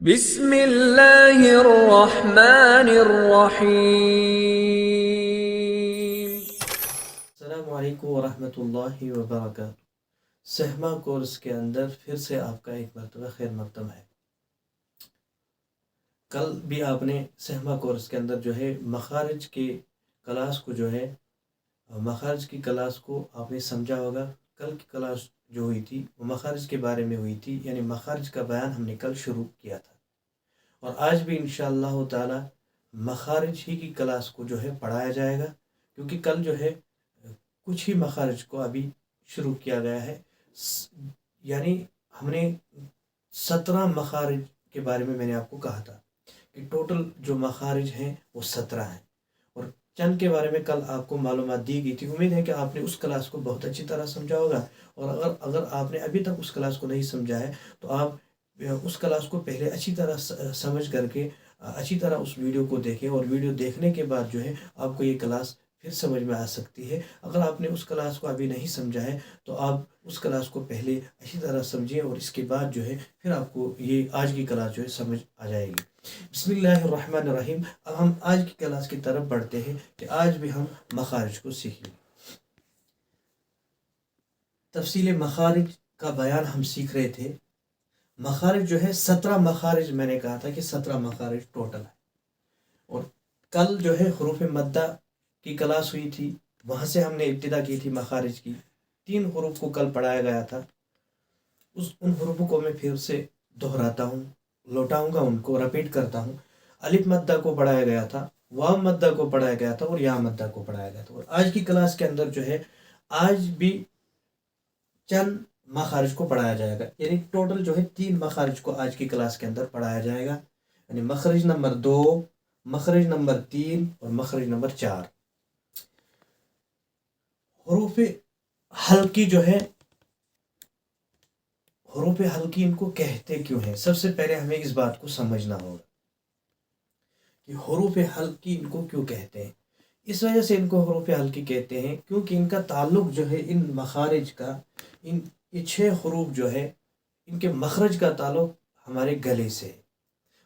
بسم اللہ الرحمن الرحیم۔ السلام علیکم ورحمۃ اللہ وبرکاتہ۔ سہما کورس کے اندر پھر سے آپ کا ایک مرتبہ خیر مقدم ہے۔ کل بھی آپ نے سہما کورس کے اندر جو ہے مخارج کی کلاس کو آپ نے سمجھا ہوگا۔ کل کی کلاس جو ہوئی تھی وہ مخارج کے بارے میں ہوئی تھی، یعنی مخارج کا بیان ہم نے کل شروع کیا تھا، اور آج بھی انشاءاللہ تعالی مخارج ہی کی کلاس کو جو ہے پڑھایا جائے گا، کیونکہ کل جو ہے کچھ ہی مخارج کو ابھی شروع کیا گیا ہے۔ یعنی ہم نے 17 مخارج کے بارے میں نے آپ کو کہا تھا کہ ٹوٹل جو مخارج ہیں وہ 17 ہیں، اور چند کے بارے میں کل آپ کو معلومات دی گئی تھی۔ امید ہے کہ آپ نے اس کلاس کو بہت اچھی طرح سمجھا ہوگا، اور اگر آپ نے ابھی تک اس کلاس کو نہیں سمجھا ہے تو آپ اس کلاس کو پہلے اچھی طرح سمجھ کر کے اچھی طرح اس ویڈیو کو دیکھیں، اور ویڈیو دیکھنے کے بعد جو ہے آپ کو یہ کلاس پھر سمجھ میں آ سکتی ہے۔ اگر آپ نے اس کلاس کو ابھی نہیں سمجھا ہے تو آپ اس کلاس کو پہلے اچھی طرح سمجھیں، اور اس کے بعد جو ہے پھر آپ کو یہ آج کی کلاس جو ہے سمجھ آ جائے گی۔ بسم اللہ الرحمن الرحیم۔ اب ہم آج کی کلاس کی طرف بڑھتے ہیں کہ آج بھی ہم مخارج کو سیکھیں گے۔ تفصیل مخارج کا بیان ہم سیکھ رہے تھے۔ مخارج جو ہے 17 مخارج، میں نے کہا تھا کہ 17 مخارج ٹوٹل ہے، اور کل جو ہے حروف مدہ کی کلاس ہوئی تھی، وہاں سے ہم نے ابتدا کی تھی مخارج کی۔ 3 حروف کو کل پڑھایا گیا تھا، ان حروف کو میں پھر سے دہراتا ہوں، لوٹاؤں گا، ان کو رپیٹ کرتا ہوں۔ الف مدہ کو پڑھایا گیا تھا، واو مدہ کو پڑھایا گیا تھا، اور یا مدہ کو پڑھایا گیا تھا، اور آج کی کلاس کے اندر جو ہے آج بھی چند مخارج کو پڑھایا جائے گا، یعنی ٹوٹل جو ہے 3 مخارج کو آج کی کلاس کے اندر پڑھایا جائے گا، یعنی مخرج نمبر 2، مخرج نمبر 3 اور مخرج نمبر 4۔ حروف حلقی جو ہے، حروف حلقی ان کو کہتے کیوں ہیں؟ سب سے پہلے ہمیں اس بات کو سمجھنا ہوگا کہ حروف حلقی ان کو کیوں کہتے ہیں۔ اس وجہ سے ان کو حروف حلقی کہتے ہیں کیونکہ ان کا تعلق جو ہے ان مخارج کا، یہ 6 حروف جو ہے ان کے مخرج کا تعلق ہمارے گلے سے ہے،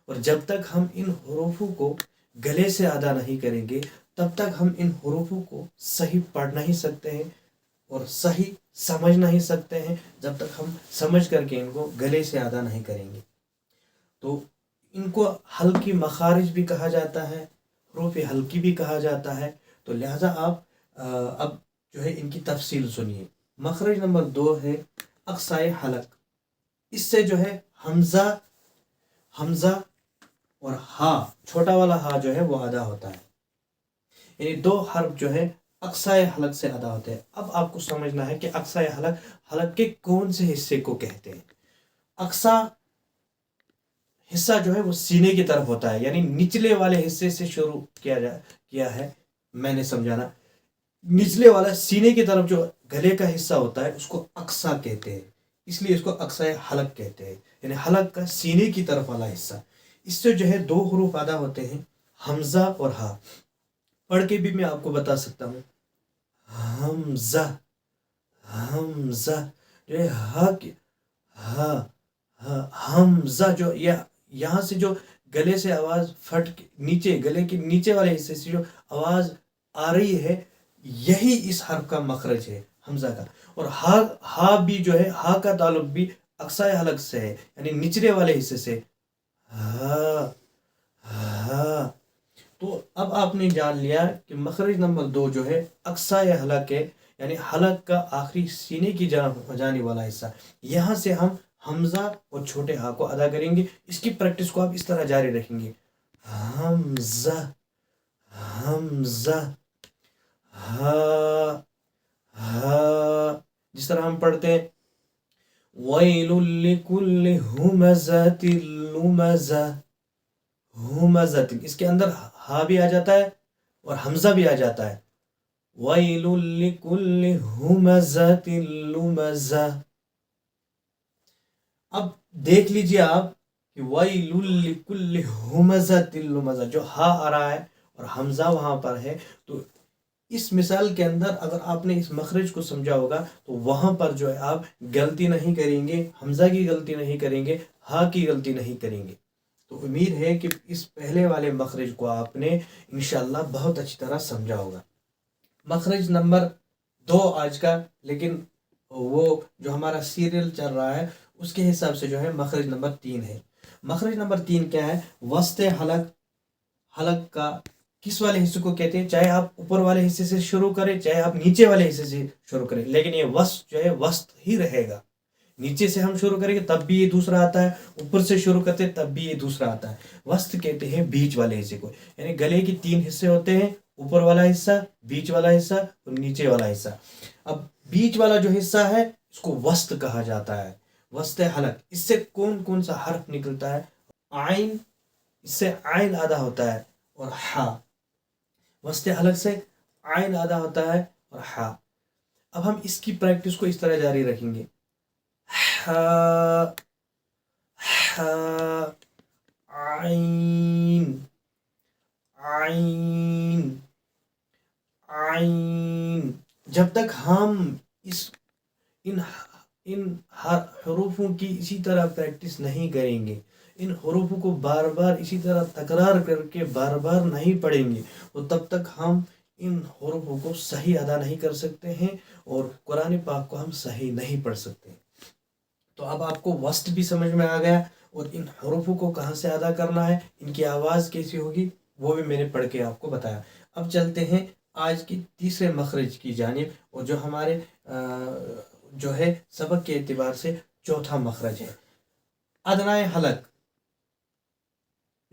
اور جب تک ہم ان حروفوں کو گلے سے ادا نہیں کریں گے تب تک ہم ان حروفوں کو صحیح پڑھ نہیں سکتے ہیں اور صحیح سمجھ نہیں سکتے ہیں، جب تک ہم سمجھ کر کے ان کو گلے سے ادا نہیں کریں گے۔ تو ان کو حلقی مخارج بھی کہا جاتا ہے، حروف حلقی بھی کہا جاتا ہے۔ تو لہٰذا آپ اب جو ہے ان کی تفصیل سنیے۔ مخرج نمبر 2 ہے اقصائے حلق، اس سے جو ہے حمزہ اور ہا، چھوٹا والا ہا جو ہے وہ ادا ہوتا ہے، یعنی 2 حرف جو ہے اقصائے حلق سے ادا ہوتے ہیں۔ اب آپ کو سمجھنا ہے کہ اقصائے حلق کے کون سے حصے کو کہتے ہیں۔ اقصا حصہ جو ہے وہ سینے کی طرف ہوتا ہے، یعنی نچلے والے حصے سے شروع کیا ہے میں نے سمجھانا۔ نچلے والا سینے کی طرف جو گلے کا حصہ ہوتا ہے اس کو اقصا کہتے ہیں، اس لیے اس کو اقصائے حلق کہتے ہیں، یعنی حلق کا سینے کی طرف والا حصہ۔ اس سے جو ہے 2 حروف ادا ہوتے ہیں، حمزہ اور ہا۔ پڑھ کے بھی میں آپ کو بتا سکتا ہوں۔ حمزہ جو ہے حمزہ، جو یہاں سے جو گلے سے آواز پھٹ کے نیچے، گلے کے نیچے والے حصے سے جو آواز آ رہی ہے، یہی اس حرف کا مخرج ہے، حمزہ کا۔ اور ہا بھی جو ہے، ہا کا تعلق بھی اقصائے حلق سے ہے، یعنی نچلے والے حصے سے۔ تو اب آپ نے جان لیا کہ مخرج نمبر 2 جو ہے اقصائے حلق ہے، یعنی حلق کا آخری سینے کی جانب جانے والا حصہ۔ یہاں سے ہم حمزہ اور چھوٹے ہا کو ادا کریں گے۔ اس کی پریکٹس کو آپ اس طرح جاری رکھیں گے، حمزہ ہا، جس طرح ہم پڑھتے ہیں وَيْلٌ لِكُلِّ هُمَزَةٍ لُمَزَةٍ۔ اس کے اندر ہا بھی آ جاتا ہے اور حمزہ بھی آ جاتا ہے، وَيْلٌ لِكُلِّ هُمَزَةٍ لُمَزَةٍ۔ اب دیکھ لیجئے آپ کہ وَيْلٌ لِكُلِّ هُمَزَةٍ لُمَزَةٍ، جو ہا آ رہا ہے اور حمزہ وہاں پر ہے، تو اس مثال کے اندر اگر آپ نے اس مخرج کو سمجھا ہوگا تو وہاں پر جو ہے آپ غلطی نہیں کریں گے، حمزہ کی غلطی نہیں کریں گے، ہا کی غلطی نہیں کریں گے۔ تو امید ہے کہ اس پہلے والے مخرج کو آپ نے انشاءاللہ بہت اچھی طرح سمجھا ہوگا. مخرج نمبر 2 آج کا، لیکن وہ جو ہمارا سیریل چل رہا ہے اس کے حساب سے جو ہے مخرج نمبر 3 ہے. مخرج نمبر 3 کیا ہے؟ وسط حلق. حلق کا کس والے حصے کو کہتے ہیں؟ چاہے آپ اوپر والے حصے سے شروع کریں، چاہے آپ نیچے والے حصے سے شروع کریں، لیکن یہ وسط جو ہے وسط ہی رہے گا. نیچے سے ہم شروع کریں گے تب بھی یہ دوسرا آتا ہے، اوپر سے شروع کرتے ہیں تب بھی یہ دوسرا آتا ہے. وسط کہتے ہیں بیچ والے حصے کو. یعنی گلے کی 3 حصے ہوتے ہیں، اوپر والا حصہ، بیچ والا حصہ اور نیچے والا حصہ. اب بیچ والا جو حصہ ہے اس کو وسط کہا جاتا ہے. وسط حلق. اس سے کون کون سا حرف نکلتا ہے؟ عین، اس سے عین ادا ہوتا ہے اور ہا. وسط حلق سے عین ادا ہوتا ہے اور ہا. اب ہم اس کی پریکٹس کو اس طرح جاری رکھیں گے. ہا، ہا، عین، عین، عین. جب تک ہم ان ان حروفوں کی اسی طرح پریکٹس نہیں کریں گے، ان حروفوں کو بار بار اسی طرح تکرار کر کے بار بار نہیں پڑھیں گے، تو تب تک ہم ان حروفوں کو صحیح ادا نہیں کر سکتے ہیں اور قرآن پاک کو ہم صحیح نہیں پڑھ سکتے. تو اب آپ کو وسط بھی سمجھ میں آ گیا اور ان حروفوں کو کہاں سے ادا کرنا ہے، ان کی آواز کیسی ہوگی، وہ بھی میں نے پڑھ کے آپ کو بتایا. اب چلتے ہیں آج کی تیسرے مخرج کی جانب، اور جو ہمارے جو ہے سبق کے اعتبار سے چوتھا مخرج ہے. ادنائے حلق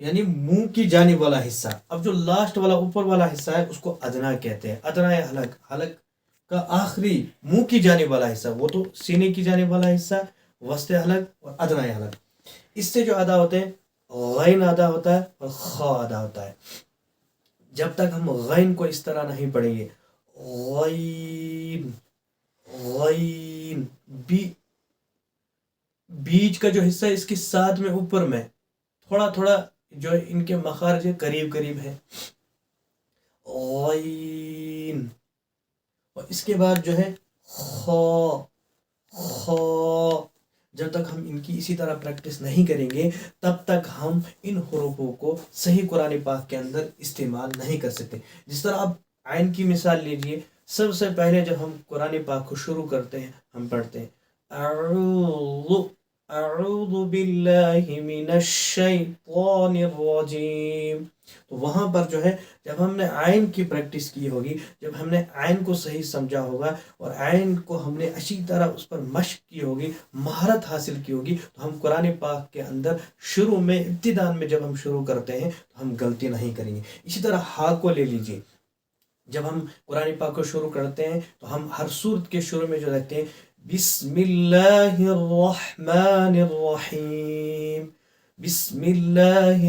یعنی منہ کی جانب والا حصہ. اب جو لاسٹ والا اوپر والا حصہ ہے اس کو ادنا کہتے ہیں. ادنائے حلق، حلق کا آخری منہ کی جانب والا حصہ، وہ تو سینے کی جانب والا حصہ، وسط حلق اور ادنائے حلق. اس سے جو ادا ہوتے ہیں، غین ادا ہوتا ہے اور خا ادا ہوتا ہے. جب تک ہم غین کو اس طرح نہیں پڑھیں گے، غین، غین، بیچ کا جو حصہ ہے اس کے ساتھ میں اوپر میں تھوڑا تھوڑا جو ان کے مخارج قریب قریب ہے، غین. اور اس کے بعد جو ہے خا، خا. جب تک ہم ان کی اسی طرح پریکٹس نہیں کریں گے تب تک ہم ان حروفوں کو صحیح قرآن پاک کے اندر استعمال نہیں کر سکتے. جس طرح آپ عین کی مثال لیجئے. سب سے پہلے جب ہم قرآن پاک کو شروع کرتے ہیں ہم پڑھتے ہیں اعوذ باللہ من الشیطان الرجیم. تو وہاں پر جو ہے جب ہم نے عین کی پریکٹس کی ہوگی، جب ہم نے عین کو صحیح سمجھا ہوگا اور عین کو ہم نے اچھی طرح اس پر مشق کی ہوگی، مہارت حاصل کی ہوگی، تو ہم قرآن پاک کے اندر شروع میں ابتدان میں جب ہم شروع کرتے ہیں تو ہم غلطی نہیں کریں گے. اسی طرح ہا کو لے لیجئے. جب ہم قرآن پاک کو شروع کرتے ہیں تو ہم ہر سورت کے شروع میں جو رہتے ہیں بسم اللہ الرحمن الرحیم، بسم اللہ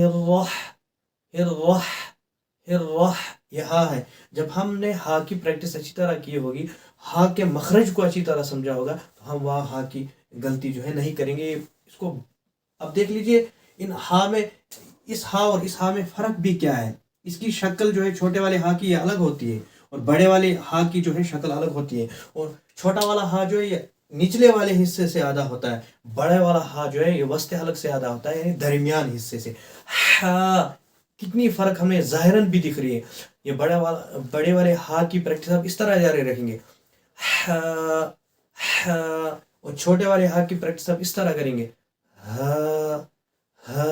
یہ ہا ہے. جب ہم نے ہا کی پریکٹس اچھی طرح کی ہوگی، ہا کے مخرج کو اچھی طرح سمجھا ہوگا، تو ہم وہاں ہا کی غلطی جو ہے نہیں کریں گے. اس کو اب دیکھ لیجئے ان ہا میں، اس ہا اور اس ہا میں فرق بھی کیا ہے. اس کی شکل جو ہے چھوٹے والے ہا کی یہ الگ ہوتی ہے اور بڑے والے ہا کی جو ہے شکل الگ ہوتی ہے. اور چھوٹا والا ہا جو ہے یہ نچلے والے حصے سے ادا ہوتا ہے، بڑے والا ہا جو ہے یہ وسط حلق سے ادا ہوتا ہے، یعنی درمیان حصے سے. ہا کتنی فرق ہمیں ظاہراً بھی دکھ رہی ہے. یہ بڑے والے ہا کی پریکٹس آپ اس طرح جاری رکھیں گے، ہا، ہا. اور چھوٹے والے ہا کی پریکٹس آپ اس طرح کریں گے، ہا، ہا.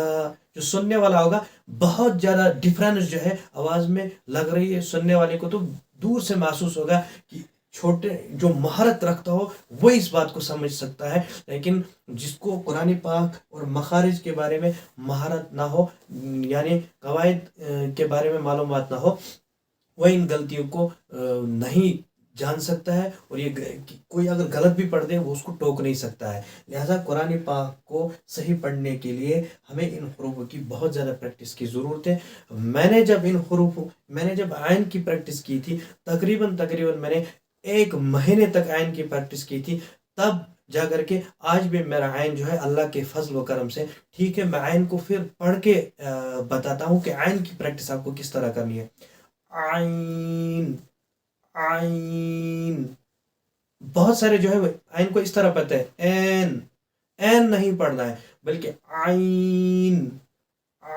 جو سننے والا ہوگا بہت زیادہ ڈفرینس جو ہے آواز میں لگ رہی ہے، سننے والے کو تو دور سے محسوس ہوگا کہ چھوٹے جو مہارت رکھتا ہو وہ اس بات کو سمجھ سکتا ہے، لیکن جس کو قرآن پاک اور مخارج کے بارے میں مہارت نہ ہو، یعنی قواعد کے بارے میں معلومات نہ ہو، وہ ان غلطیوں کو نہیں جان سکتا ہے. اور یہ کوئی اگر غلط بھی پڑھ دے وہ اس کو ٹوک نہیں سکتا ہے. لہذا قرآن پاک کو صحیح پڑھنے کے لیے ہمیں ان حروفوں کی بہت زیادہ پریکٹس کی ضرورت ہے. میں نے جب عین کی پریکٹس کی تھی تقریباً میں نے 1 مہینے تک عین کی پریکٹس کی تھی، تب جا کر کے آج بھی میرا عین جو ہے اللہ کے فضل و کرم سے ٹھیک ہے. میں عین کو پھر پڑھ کے بتاتا ہوں کہ عین کی پریکٹس آپ کو کس طرح کرنی ہے. عین، عین. بہت سارے جو ہے عین کو اس طرح پڑھتے ہیں، این، این نہیں پڑھنا ہے بلکہ عین،